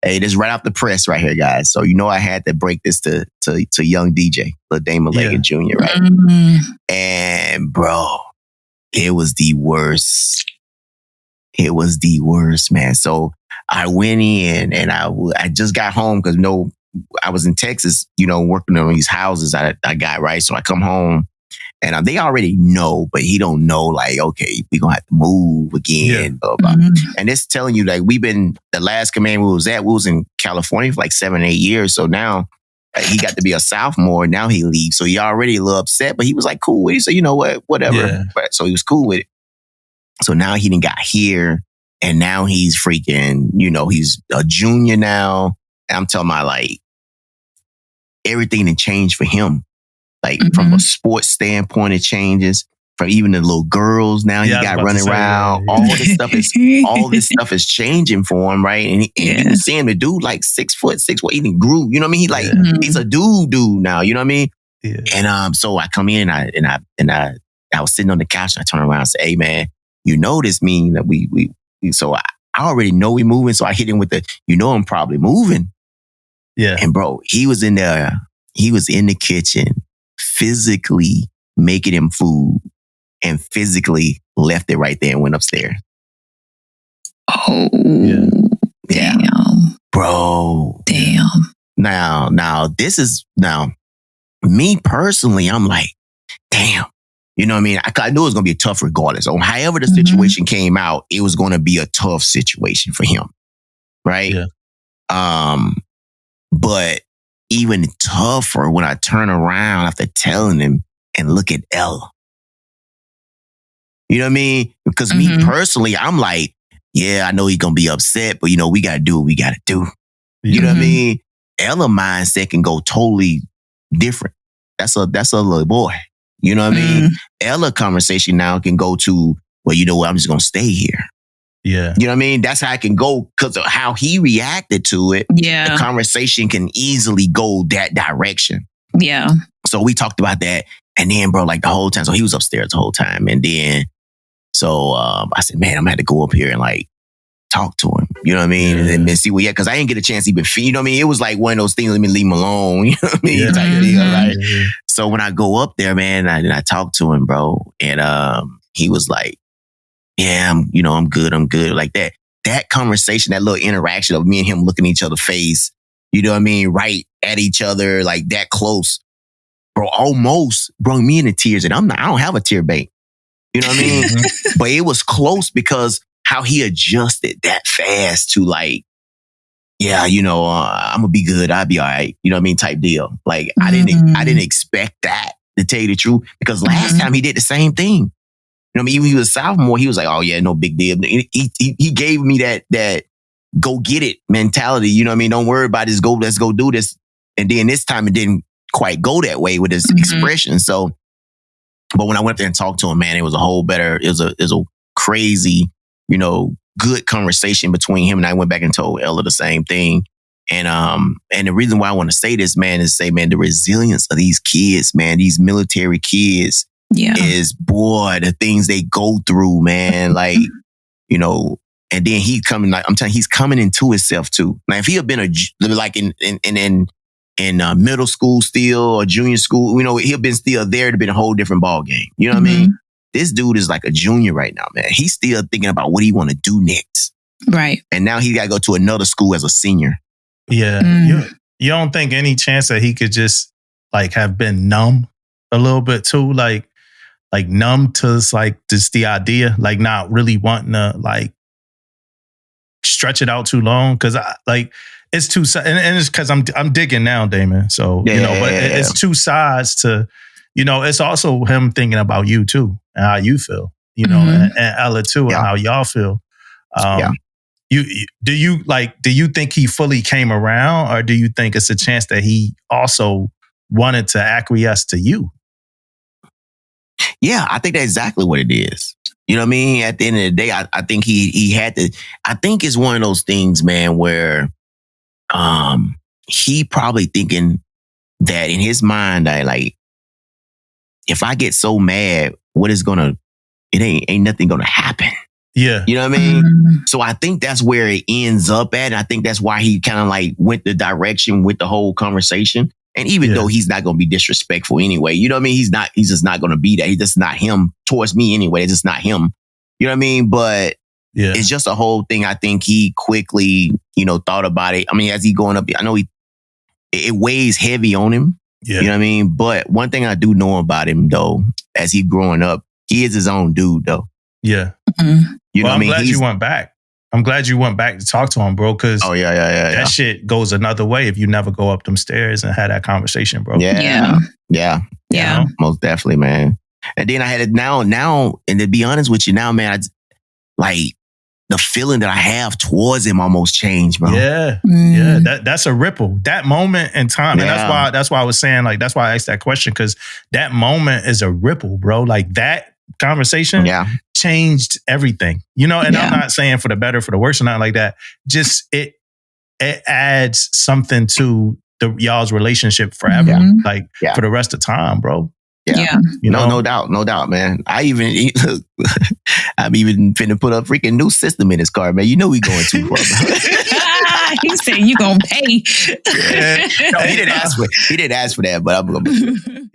Hey, this is right off the press right here, guys. So I had to break this to young DJ, Lil Damon Leggett Jr., right? Mm-hmm. And bro, it was the worst. It was the worst, man. So I went in and I just got home because I was in Texas, working on these houses I got, right? So I come home and they already know, but he don't know, like, okay, we're going to have to move again, blah, blah. Mm-hmm. And it's telling you, like, the last command we was in California for like 7, 8 years. So now he got to be a sophomore. Now he leaves. So he already a little upset, but he was like, cool with it. So you know what, whatever. Yeah. But, so he was cool with it. So now he didn't got here and now he's freaking, he's a junior now. And I'm telling my, like, everything that changed for him. Like from a sports standpoint, it changes. From even the little girls now he got running around. Yeah. All this stuff is changing for him, right? And you see him, the dude like 6 foot, 6 foot, he grew. You know what I mean? He like he's a dude now. You know what I mean? Yeah. And so I come in and I was sitting on the couch and I turn around and say, "Hey man, this mean that we so I already know we moving." So I hit him with I'm probably moving. Yeah. And bro, he was in there. He was in the kitchen, physically making him food, and physically left it right there and went upstairs. Oh, yeah. Damn, bro. Damn. Now this is me personally. I'm like, damn. You know what I mean? I knew it was going to be tough regardless. So however the situation came out, it was going to be a tough situation for him. Right? Yeah. But even tougher when I turn around after telling him and look at Ella. You know what I mean? Because me personally, I'm like, yeah, I know he's going to be upset, but we got to do what we got to do. You know what I mean? Ella mindset can go totally different. That's a little boy. You know what I mean? Ella conversation now can go to, well, you know what? I'm just going to stay here. Yeah. You know what I mean? That's how it can go because of how he reacted to it. Yeah. The conversation can easily go that direction. Yeah. So we talked about that. And then, bro, like the whole time. So he was upstairs the whole time. And then, so I said, man, I'm going to have to go up here and like talk to him. You know what I mean? Yeah. And then see what, because I didn't get a chance to even feed. You know what I mean? It was like one of those things, let me leave him alone. You know what I mean? Yeah. Type of deal, right? So when I go up there, man, I talk to him, bro. And he was like, yeah, I'm good. Like that. That conversation, that little interaction of me and him looking at each other's face, you know what I mean? Right at each other, like that close, bro, almost brought me into tears. And I don't have a tear bank. You know what I mean? But it was close because how he adjusted that fast to like, yeah, I'm gonna be good. I'll be all right. You know what I mean? Type deal. Like I didn't expect that, to tell you the truth, because last time he did the same thing. You know what I mean? Even he was a sophomore, he was like, oh yeah, no big deal. He gave me that go get it mentality. You know what I mean? Don't worry about this. Let's go do this. And then this time it didn't quite go that way with his expression. So, but when I went there and talked to him, man, it was a crazy, good conversation between him. And I went back and told Ella the same thing. And the reason why I want to say this, man, is say, man, the resilience of these kids, man, these military kids, is, boy, the things they go through, man. Like, and then he's coming, like I'm telling you, he's coming into himself too. Now, if he had been like in middle school still or junior school, he'd been still there, it'd been a whole different ball game. You know what I mean? This dude is like a junior right now, man. He's still thinking about what he want to do next. Right. And now he got to go to another school as a senior. Yeah. You don't think any chance that he could just like have been numb a little bit too? Like numb to like just the idea, like not really wanting to like stretch it out too long? Cause it's two sides, and it's cause I'm digging now, Damon. So, it's two sides to, it's also him thinking about you too and how you feel, and Ella too, and how y'all feel. Do you think he fully came around, or do you think it's a chance that he also wanted to acquiesce to you? Yeah, I think that's exactly what it is. You know what I mean? At the end of the day, I think he had to. I think it's one of those things, man, where he probably thinking that in his mind, if I get so mad, it ain't nothing gonna happen. Yeah. You know what I mean? So I think that's where it ends up at. And I think that's why he kind of like went the direction with the whole conversation. And even though he's not going to be disrespectful anyway, you know what I mean? He's just not going to be that. He's just not him towards me anyway. It's just not him. You know what I mean? But it's just a whole thing. I think he quickly, thought about it. I mean, as he going up, I know it weighs heavy on him. Yeah. You know what I mean? But one thing I do know about him though, as he growing up, he is his own dude though. Yeah. You know what I mean? I'm glad you went back. I'm glad you went back to talk to him, bro, because that shit goes another way if you never go up them stairs and have that conversation, bro. Yeah. Most definitely, man. And then I had it now, and to be honest with you now, man, like the feeling that I have towards him almost changed, bro. Yeah. That's a ripple. That moment in time, and that's why I was saying, like, that's why I asked that question, because that moment is a ripple, bro. Like that conversation changed everything, and I'm not saying for the better, for the worse, or nothing like that. Just it adds something to y'all's relationship forever, for the rest of time, bro. No doubt, man. I'm even finna put a freaking new system in his car, man. You know we going too far, bro. He said you gonna pay. No, he didn't ask for that, but I'm gonna.